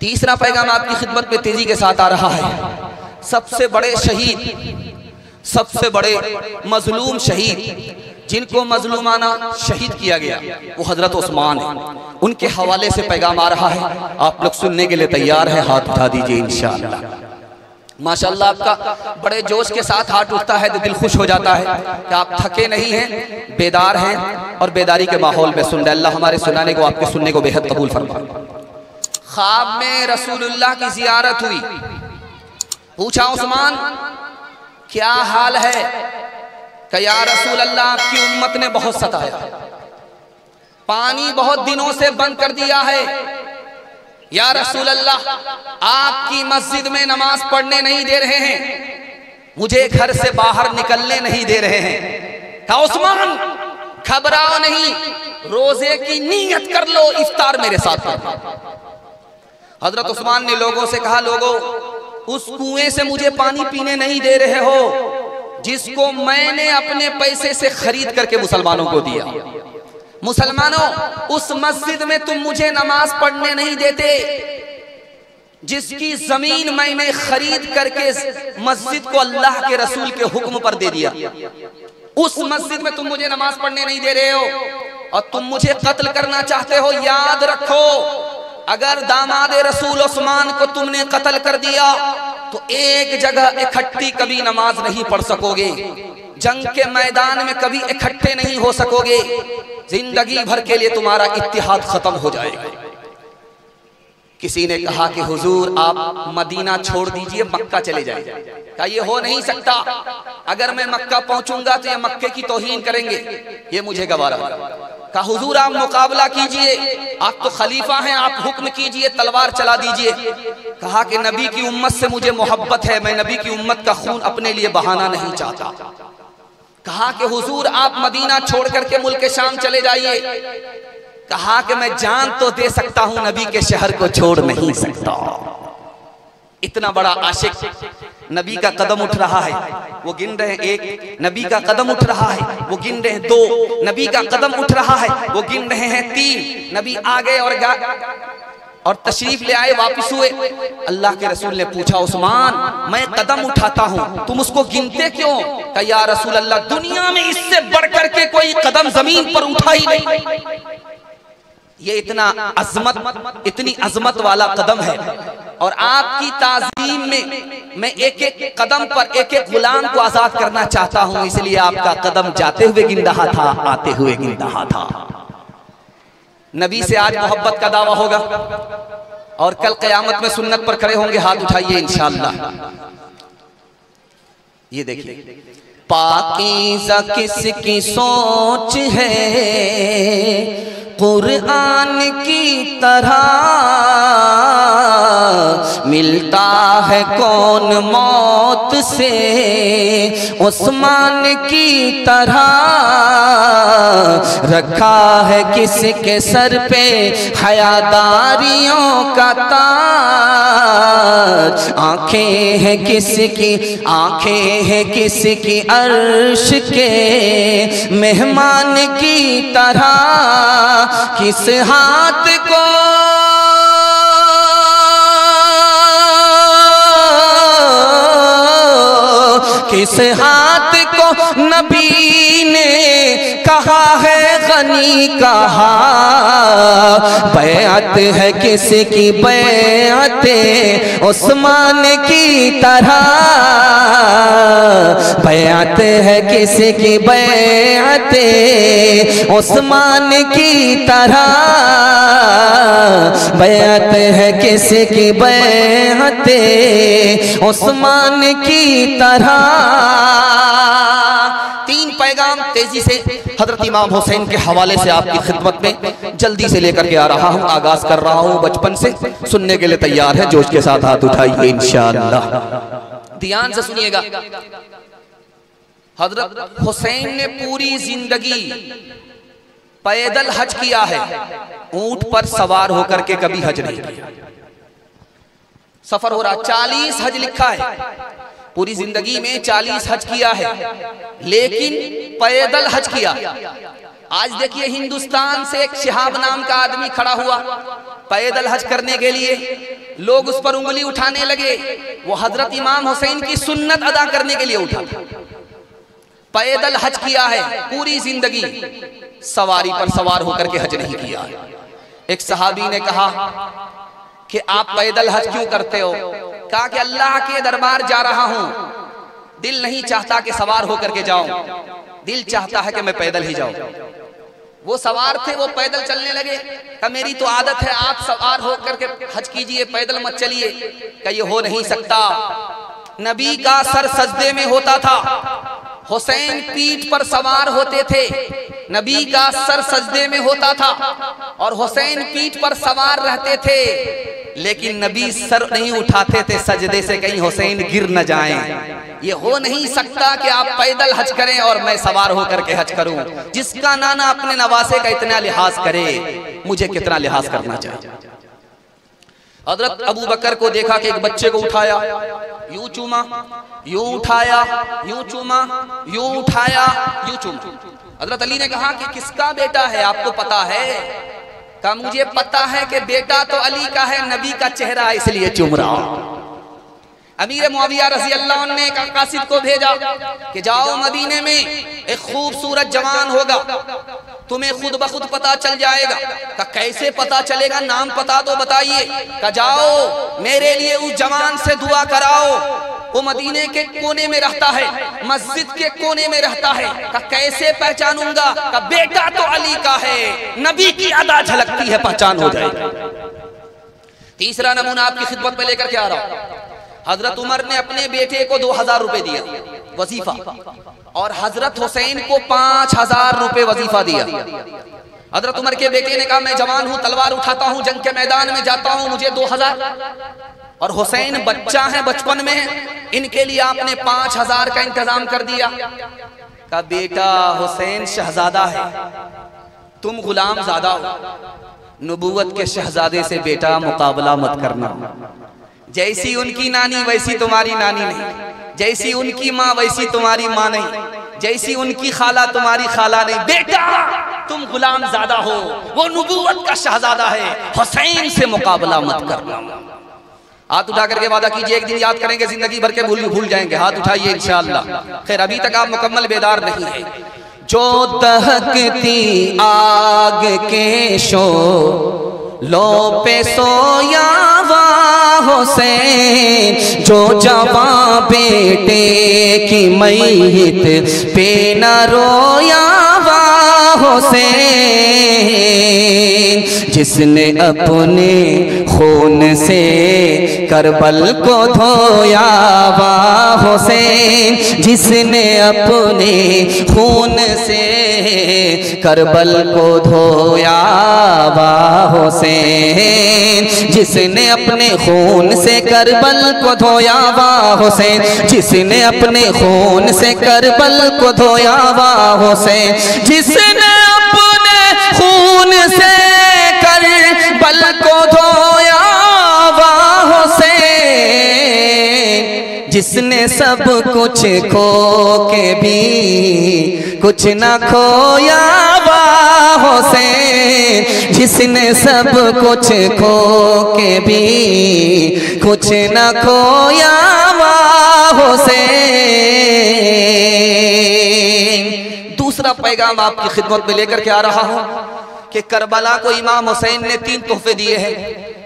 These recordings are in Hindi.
तीसरा पैगाम आपकी खिदमत में तेजी के साथ आ रहा है। सबसे बड़े शहीद, सबसे बड़े मजलूम शहीद, जिनको मजलूमाना शहीद किया गया, वो हजरत उस्मान है। उनके हवाले से पैगाम आ रहा है, आप लोग सुनने के लिए तैयार हैं? हाथ उठा दीजिए इंशाअल्लाह। माशाअल्लाह, आपका बड़े जोश के साथ हाथ उठता है तो दिल खुश हो जाता है कि आप थके नहीं हैं, बेदार हैं और बेदारी के माहौल में सुन रहे। अल्लाह हमारे सुनाने को, आपके सुनने को बेहद कबूल फरमाए। ख्वाब में रसूलुल्लाह की जियारत हुई। पूछा उस्मान क्या हाल है? कि या रसूल अल्लाह, आपकी उम्मत ने बहुत सताया, पानी बहुत दिनों से बंद कर दिया है। या रसूल अल्लाह, आपकी मस्जिद में नमाज पढ़ने नहीं दे रहे हैं, मुझे घर से बाहर निकलने नहीं दे रहे हैं। कहा उस्मान घबराओ नहीं, रोजे की नीयत कर लो, इफ्तार मेरे साथ करो। हजरत उस्मान ने लोगों से कहा, लोगों उस कुएं से मुझे पानी पीने नहीं दे रहे हो जिसको मैंने अपने पैसे से खरीद करके मुसलमानों को दिया। मुसलमानों, उस मस्जिद में तुम मुझे नमाज पढ़ने नहीं देते जिसकी जमीन मैंने खरीद करके मस्जिद को अल्लाह के रसूल के हुक्म पर दे दिया। उस मस्जिद में तुम मुझे नमाज पढ़ने नहीं दे रहे हो और तुम मुझे कत्ल करना चाहते हो। याद रखो, अगर दामाद रसूल उस्मान को तुमने कत्ल कर दिया तो एक जगह इकट्ठी कभी नमाज नहीं पढ़ सकोगे, जंग के मैदान में कभी इकट्ठे नहीं हो सकोगे, जिंदगी भर के लिए तुम्हारा इत्तिहाद खत्म हो जाएगा। किसी ने कहा कि हुजूर आप मदीना छोड़ दीजिए, मक्का चले जाइए। कहा ये हो नहीं सकता, अगर मैं मक्का पहुंचूंगा तो ये मक्के की तौहीन करेंगे, ये मुझे गवारा। कहा हुजूर आप मुकाबला कीजिए, आप तो खलीफा हैं, आप हुक्म कीजिए, तलवार चला दीजिए। कहा कि नबी की उम्मत से मुझे मोहब्बत है, मैं नबी की उम्मत का खून अपने लिए बहाना नहीं चाहता। कहा कि हुजूर आप मदीना छोड़ करके मुल्क शाम चले जाइए। कहा कि मैं जान तो दे सकता हूं, नबी के शहर को छोड़ नहीं सकता। इतना बड़ा आशिक, नबी का कदम उठ रहा है, वो गिन रहे हैं एक, नबी का कदम उठ रहा है, वो गिन रहे हैं दो, नबी का कदम उठ रहा है, वो गिन रहे हैं तीन। नबी आ गए और तशरीफ ले आए, वापस हुए। अल्लाह के रसूल ने पूछा उस्मान मैं कदम उठाता हूं, तुम उसको गिनते क्यों? कहा या रसूल अल्लाह, दुनिया में इससे बढ़कर के कोई कदम जमीन पर उठा ही नहीं। ये इतना अजमत, इतनी अजमत वाला कदम है और आपकी ताज़ीम में मैं एक एक कदम पर एक एक गुलाम को आजाद करना चाहता हूं, इसलिए आपका कदम जाते हुए गिन रहा था, आते हुए गिन रहा था। नबी से आज मोहब्बत का दावा होगा और कल क़यामत में सुन्नत पर खड़े होंगे। हाथ उठाइए इंशाअल्लाह। ये देखिए, पाकीज़ा किसकी सोच है, कुरान की तरह मिलता है कौन मौत से, उस्मान की तरह रखा है किसके सर पे हयादारियों का ताज। आंखें हैं किसकी, आंखें हैं किसकी अर्श के मेहमान की तरह, किस हाथ को किस हाथ को नबी ने कहा है गनी कहा, बैअत है किसकी बैअत उस्मान की तरह, बैअत है किसकी बैअत उस्मान की तरह, बैअत है किसकी बैअत उस्मान की तरह। तीन पैगाम तेजी से हजरत इमाम हुसैन के हवाले से आपकी खिदमत में जल्दी से लेकर के आ रहा हूं, आगाज कर रहा हूं बचपन से। सुनने के लिए तैयार है? जोश के साथ हाथ उठाइए इंशाअल्लाह। ध्यान से सुनिएगा। हजरत हुसैन ने पूरी जिंदगी पैदल हज किया है, ऊंट पर सवार होकर के कभी हज नहीं किया। सफर हो रहा, 40 हज लिखा है, पूरी जिंदगी में 40 हज किया है, लेकिन पैदल हज किया। आज देखिए हिंदुस्तान से एक शिहाब नाम का आदमी खड़ा हुआ पैदल हज करने के लिए, लोग उस पर उंगली उठाने लगे। वो हजरत इमाम हुसैन की सुन्नत अदा करने के लिए उठा। पैदल हज किया है, पूरी जिंदगी सवारी पर सवार होकर के हज नहीं किया है। एक सहाबी ने कहा कि आप पैदल हज क्यों करते हो? कहा कि अल्लाह के दरबार जा रहा हूं, दिल नहीं चाहता कि सवार होकर के जाऊं, दिल चाहता है कि मैं पैदल ही जाऊं। वो सवार थे, वो पैदल चलने लगे। कहा मेरी तो आदत है, आप सवार होकर के हज कीजिए, पैदल मत चलिए। कहा ये हो नहीं सकता। नबी का सर सजदे में होता था, हुसैन पीठ पर सवार होते थे, नबी का सर सजदे में होता था और हुसैन पीठ पर सवार रहते थे, लेकिन नबी सर नहीं उठाते थे सजदे से, कहीं हुसैन गिर न जाएं। ये हो नहीं सकता कि आप पैदल हज करें और मैं सवार होकर के हज करूं। जिसका नाना अपने नवासे का इतना लिहाज करे, मुझे कितना लिहाज करना चाहिए। हजरत अबू बकर को देखा कि एक बच्चे को उठाया, यूं चूमा, यूं उठाया, यूं चूमा, यूं उठाया, यूं चूमा। हजरत अली ने कहा कि किसका बेटा है, आपको पता है? कहा मुझे पता है कि बेटा तो अली का है, नबी का चेहरा है इसलिए चूम रहा हूं। अमीर मुआविया रज़ी अल्लाह अन्हु ने कासिद को भेजा कि जाओ मदीने में एक खूबसूरत जवान होगा, तुम्हें खुद ब खुद पता चल जाएगा। का कैसे पता चलेगा, नाम पता तो बताइए। का जाओ मेरे लिए उस जवान से दुआ कराओ, वो मदीने के कोने में रहता है, मस्जिद के कोने में रहता है। का कैसे पहचानूंगा? का बेटा तो अली का है, नबी की अदा झलकती है, पहचान हो जाएगी। तीसरा नमूना आपकी खिदमत में लेकर के आ रहा हूं। हजरत उमर ने अपने बेटे को 2000 रुपए दिया वजीफा, और हजरत हुसैन को 5000 रुपए वजीफा दिया। हजरत उमर के बेटे ने कहा मैं जवान हूं, तलवार उठाता हूं, जंग के मैदान में जाता हूं, मुझे 2000। और हुसैन बच्चा है, बचपन में है, इनके लिए आपने 5000 का इंतजाम कर दिया। का बेटा हुसैन शहजादा है, तुम गुलाम ज़्यादा हो, नबूवत के शहजादे से बेटा मुकाबला मत करना। जैसी उनकी नानी वैसी तुम्हारी नानी नहीं, जैसी उनकी माँ वैसी तुम्हारी माँ नहीं, जैसी उनकी खाला तुम्हारी खाला नहीं। बेटा तुम गुलाम ज़्यादा हो, वो नबूवत का शहजादा है, हुसैन से मुकाबला मत करना। हाथ उठा करके वादा कीजिए, एक दिन याद करेंगे, जिंदगी भर के भूल जाएंगे। हाथ उठाइए इंशाअल्लाह। खैर अभी तक आप मुकम्मल बेदार नहीं है। जो दहकती आग के लो पे सोया हुसैन, जो जवां बेटे की मैयत पे न रोया हुसैन, जिसने अपने खून से करबल को धोया हुसैन, जिसने अपने खून से करबल को धोया हुसैन, जिसने अपने खून से करबल को धोया हुसैन, जिसने अपने खून से करबल को धोया हुसैन, जिसने अपने खून से करबल को धोया हुसैन, जिसने सब कुछ खो के भी कुछ न खोया हुसैन, जिसने सब कुछ खो के भी कुछ न खोया हुसैन। दूसरा पैगाम आपकी खिदमत में लेकर के आ रहा हूं कि करबला को इमाम हुसैन ने 3 तोहफे दिए हैं।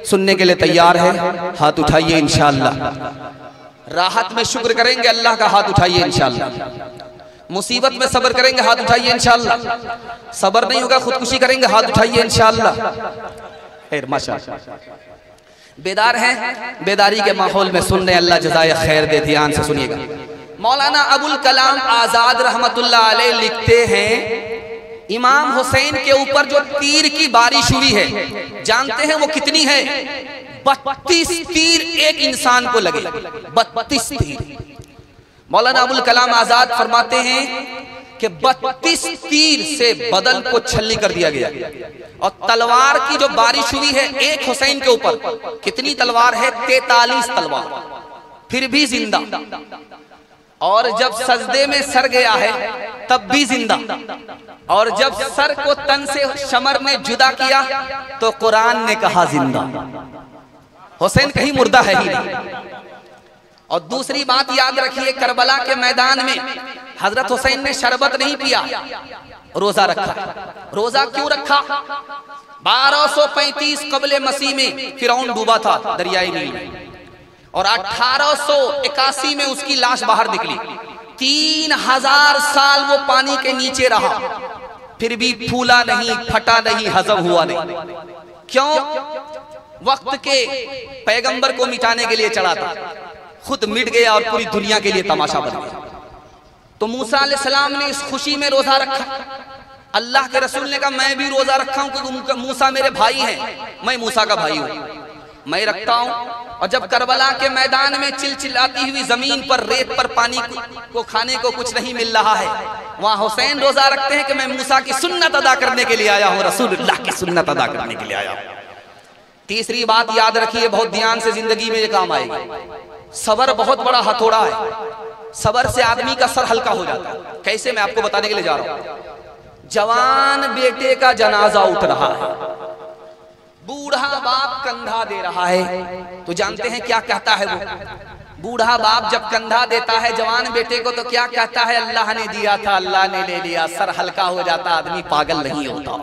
सुनने के लिए तैयार है? हाथ उठाइए इंशाअल्लाह। राहत में शुक्र करेंगे अल्लाह का, हाथ उठाइए इंशाअल्लाह। मुसीबत में सब्र करेंगे, हाथ उठाइए इंशाअल्लाह। सब्र नहीं होगा खुदकुशी करेंगे, हाथ उठाइए इंशाअल्लाह। खैर माशाअल्लाह बेदार हैं, बेदारी के माहौल में सुन रहे, अल्लाह जज़ाए खैर दे। ध्यान से सुनिएगा। मौलाना अबुल कलाम आजाद रहमतुल्लाह अलैह लिखते हैं, इमाम हुसैन के ऊपर जो तीर की बारिश हुई है, जानते हैं वो कितनी है? 32 तीर एक इंसान को लगे, 32 तीर। मौलाना अबुल कलाम आजाद फरमाते हैं कि 32 तीर से बदन को छल्ली कर दिया गया। और तलवार की जो बारिश हुई है एक हुसैन के ऊपर, कितनी तलवार है? 43 तलवार, फिर भी जिंदा। और जब सजदे में सर गया है तब भी जिंदा। और जब सर को तन से शमर ने जुदा किया तो कुरान ने कहा जिंदा। हुसैन कहीं मुर्दा है ही नहीं। और दूसरी बात याद रखिए, करबला के मैदान में हजरत हुसैन ने शरबत नहीं पिया, रोजा रखा। रोजा क्यों रखा? 1235 कबले मसीह में फिरौन डूबा था दरियाई नील में, और 1881 में उसकी लाश बाहर निकली। 3000 साल वो पानी के नीचे रहा, फिर भी फूला नहीं, फटा नहीं, हजम हुआ नहीं। क्यों? वक्त के पैगंबर को मिटाने के लिए चढ़ा था, खुद मिट गया और पूरी दुनिया के लिए तमाशा बन गया। तो मूसा अलैहिस्सलाम ने इस खुशी में रोजा रखा। अल्लाह के रसूल ने कहा मैं भी रोजा रखा हूं क्योंकि मूसा मेरे भाई हैं, मैं मूसा का भाई हूं, मैं रखता हूं। और जब करबला के मैदान में चिलचिलाती हुई जमीन पर, रेत पर पानी को खाने को कुछ नहीं मिल रहा है, वहां हुसैन रोजा रखते हैं कि मैं मूसा की सुन्नत अदा करने के लिए आया हूं, रसूलुल्लाह की सुन्नत अदा करने के लिए आया हूं। तीसरी बात याद रखिए, बहुत ध्यान से जिंदगी में ये काम आएगी। सबर बहुत बड़ा हथौड़ा है, सबर से आदमी का सर हल्का हो जाता है। कैसे? मैं आपको बताने के लिए जा रहा हूं। जवान बेटे का जनाजा उठ रहा है, बूढ़ा बाप कंधा दे रहा है, तो जानते हैं क्या कहता है वो? बूढ़ा बाप जब कंधा देता है जवान बेटे को तो क्या कहता है? अल्लाह ने दिया था, अल्लाह ने ले लिया। सर हल्का हो जाता, आदमी पागल नहीं होता।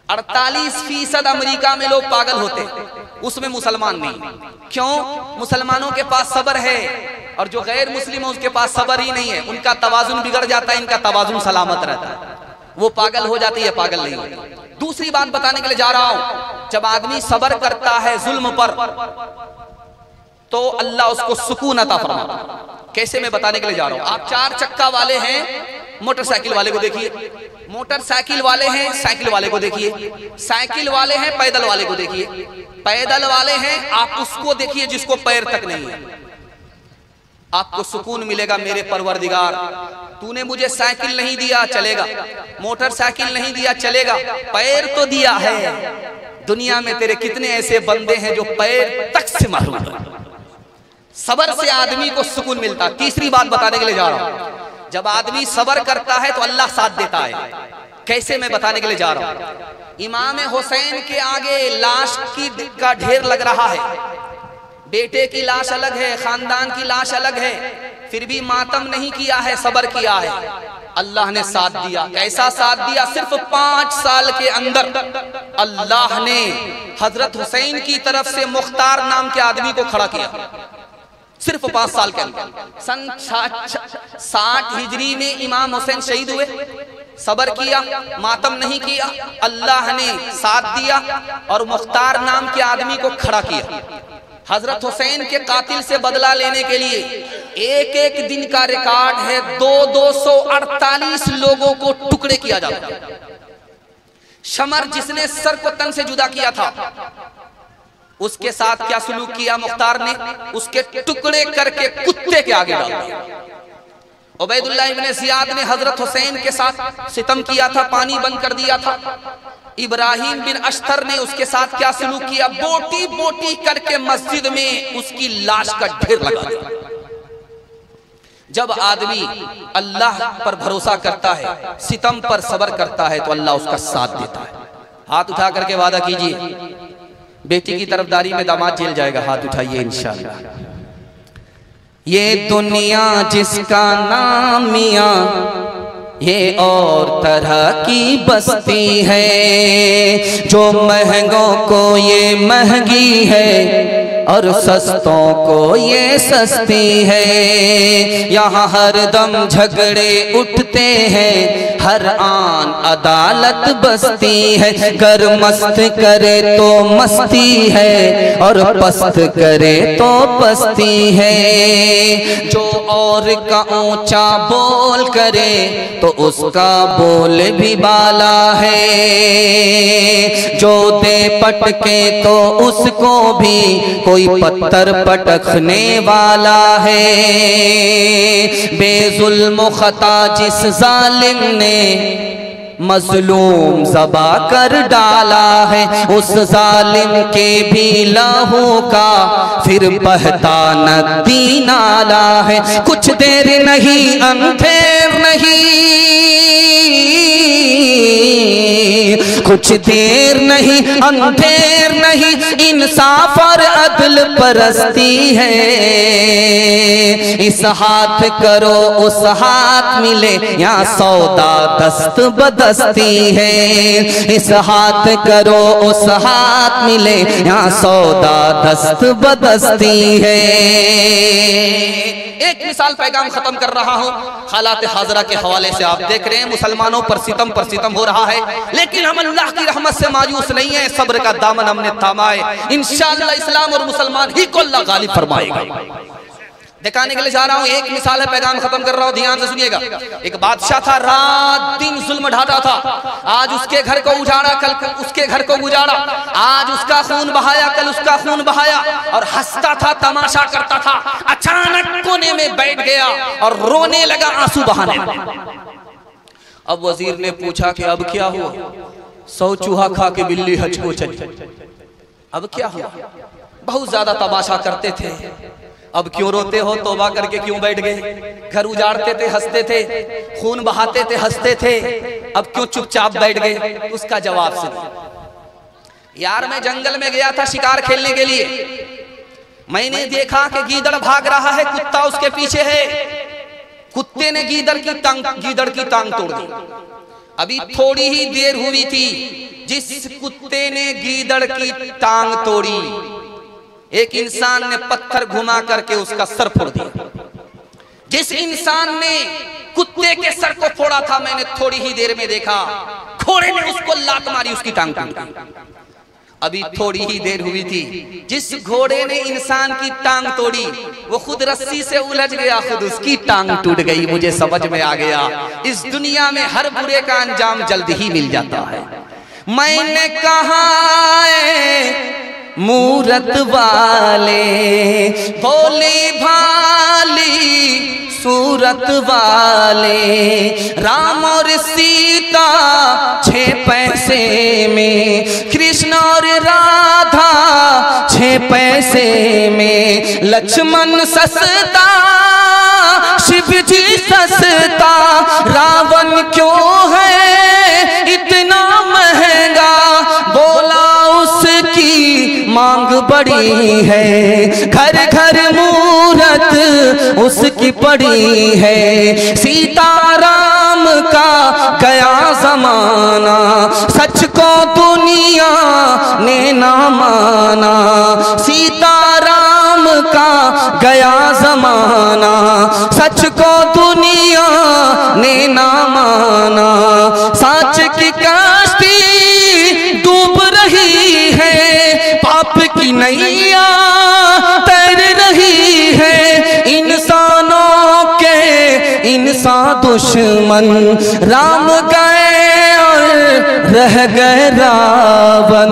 48% अमेरिका में लोग पागल होते, उसमें मुसलमान नहीं। क्यों? मुसलमानों के पास सबर है, और जो गैर मुस्लिम है उसके पास सबर ही नहीं है। उनका तवाजुन बिगड़ जाता है, इनका तवाजुन सलामत रहता है। वो पागल हो जाती है, पागल नहीं होती। दूसरी बात बताने के लिए जा रहा हूं, जब आदमी सबर करता है जुल्म पर तो अल्लाह उसको सुकून अता फरमाता है। कैसे? मैं बताने के लिए जा रहा हूं। आप 4 चक्का वाले हैं, मोटरसाइकिल वाले को देखिए, मोटरसाइकिल वाले हैं, साइकिल वाले को देखिए, साइकिल वाले हैं, पैदल वाले को देखिए, पैदल वाले हैं, आप उसको देखिए जिसको पैर तक नहीं है। आपको सुकून मिलेगा, मेरे परवरदिगार तूने मुझे साइकिल नहीं दिया चलेगा, मोटरसाइकिल नहीं दिया चलेगा, पैर तो दिया है। दुनिया में तेरे कितने ऐसे बंदे हैं जो पैर तक से महरूम हैं। सबर से आदमी को सुकून मिलता। तीसरी बात बताने के लिए जा रहा हूं, जब आदमी सबर करता है तो अल्लाह साथ देता है। कैसे? मैं बताने के लिए जा रहा हूं। इमाम हुसैन के आगे लाश का ढेर लग रहा है, बेटे की लाश अलग है, खानदान की लाश अलग है, फिर भी मातम नहीं किया है, सबर किया है। अल्लाह ने साथ दिया। कैसा साथ दिया? सिर्फ 5 साल के अंदर अल्लाह ने हजरत हुसैन की तरफ से मुख्तार नाम के आदमी को खड़ा किया। सिर्फ 5 साल के अंदर। सन 60 हिजरी में इमाम हुसैन शहीद हुए। सबर किया, मातम नहीं किया, अल्लाह ने साथ दिया और मुख्तार नाम के आदमी को खड़ा किया। हजरत हुसैन के कातिल से बदला लेने के लिए एक एक दिन का रिकॉर्ड है, 248 लोगों को टुकड़े किया जाता। शमर जिसने सर को तन से जुदा किया था, उसके साथ क्या सुलूक किया मुख्तार ने? उसके टुकड़े करके कुत्ते के आगे डाल दिया। उबैदुल्लाह इब्ने ज़ियाद ने हजरत हुसैन के साथ सितम किया था, पानी बंद कर दिया था। इब्राहिम बिन अश्तर ने उसके साथ क्या सलूक किया? बोटी बोटी करके मस्जिद में उसकी लाश का ढेर लगा दिया। जब आदमी अल्लाह पर भरोसा करता है, सितम पर सबर करता है, तो अल्लाह उसका साथ देता है। हाथ उठा करके वादा कीजिए, बेटी की तरफदारी में दामाद जेल जाएगा। हाथ उठाइए इंशाअल्लाह। ये दुनिया जिसका नाम मियां, ये और तरह की बस्ती है, जो महंगों को ये महंगी है और सस्तों को ये सस्ती है। यहाँ हर दम झगड़े उठते हैं, हर आन अदालत बसती है। गर मस्त करे तो मस्ती है और पस्त करे तो पस्ती है। जो और का ऊंचा बोल करे तो उसका बोल भी बाला है। जो दे पटके तो उसको भी कोई पत्थर पटकने वाला है। बेजुल्म खता जिस जालिम ने मजलूम ज़बा कर डाला है, उस जालिम के भी लहू का फिर बहता नदी नाला है। कुछ देर नहीं अंधेर नहीं, कुछ देर नहीं अंधेर नहीं, इंसाफ और अदल परस्ती है। इस हाथ करो उस हाथ मिले, यहाँ सौदा दस्त बदस्ती है। इस हाथ करो उस हाथ मिले, यहाँ सौदा दस्त बदस्ती है। एक मिसाल पैगाम खत्म कर रहा हूं। हालात हाजरा के हवाले से आप देख रहे हैं मुसलमानों पर सितम हो रहा है, लेकिन हम अल्लाह की रहमत से मायूस नहीं है। सब्र का दामन हमने थामा है। इंशाअल्लाह इस्लाम और मुसलमान ही को अल्लाह गालिब फरमाएगा। दिखाने के लिए जा रहा हूं, एक मिसाल है, पैगाम खत्म कर रहा हूं, ध्यान से सुनिएगा। एक बादशाह था, रात दिन जुल्म ढाता था। आज उसके घर को उजाड़ा, कल उसके घर को उजाड़ा। आज उसका खून बहाया, कल उसका खून बहाया, और हंसता था, तमाशा करता था। अचानक कोने में बैठ गया और रोने लगा, आंसू बहाने लगा। अब वजीर ने पूछा कि अब क्या हुआ? 100 चूहा खा के बिल्ली हज को चली। अब क्या हुआ? बहुत ज्यादा तमाशा करते थे, अब क्यों रोते हो? तौबा करके क्यों बैठ गए? घर उजाड़ते थे, हंसते थे, खून बहाते थे, हंसते थे, अब क्यों चुपचाप बैठ गए? उसका जवाब सुनिए। यार मैं जंगल में गया था शिकार खेलने के लिए, मैंने देखा कि गीदड़ भाग रहा है, कुत्ता उसके पीछे है। कुत्ते ने गीदड़ की टांग तोड़ दी। अभी थोड़ी ही देर हुई थी, जिस कुत्ते ने गीदड़ की टांग तोड़ी, एक इंसान ने पत्थर घुमा करके उसका सर फोड़ दिया। जिस इंसान ने कुत्ते के सर को फोड़ा था, मैंने थोड़ी ही देर में देखा घोड़े ने उसको लात मारी, उसकी टांग टूट गई। अभी थोड़ी ही देर हुई थी, जिस घोड़े ने इंसान की टांग तोड़ी वो खुद रस्सी से उलझ गया, खुद उसकी टांग टूट गई। मुझे समझ में आ गया, इस दुनिया में हर बुरे का अंजाम जल्द ही मिल जाता है। मैंने कहा मूरत वाले, भोली भाली सूरत वाले, राम और सीता 6 पैसे में, कृष्ण और राधा 6 पैसे में, लक्ष्मण सस्ता शिव जी सस्ता, रावण क्यों है इतना महंगा? बोला उसकी मांग बड़ी है, घर घर मूरत उसकी पड़ी है। सीताराम का गया जमाना, सच को दुनिया ने ना माना। सीताराम का गया जमाना, सच को दुनिया ने ना माना। सच की कश्ती डूब रही है, पाप की नैया तैर रही है। इंसानों के इंसान दुश्मन, राम गए और रह गए रावण।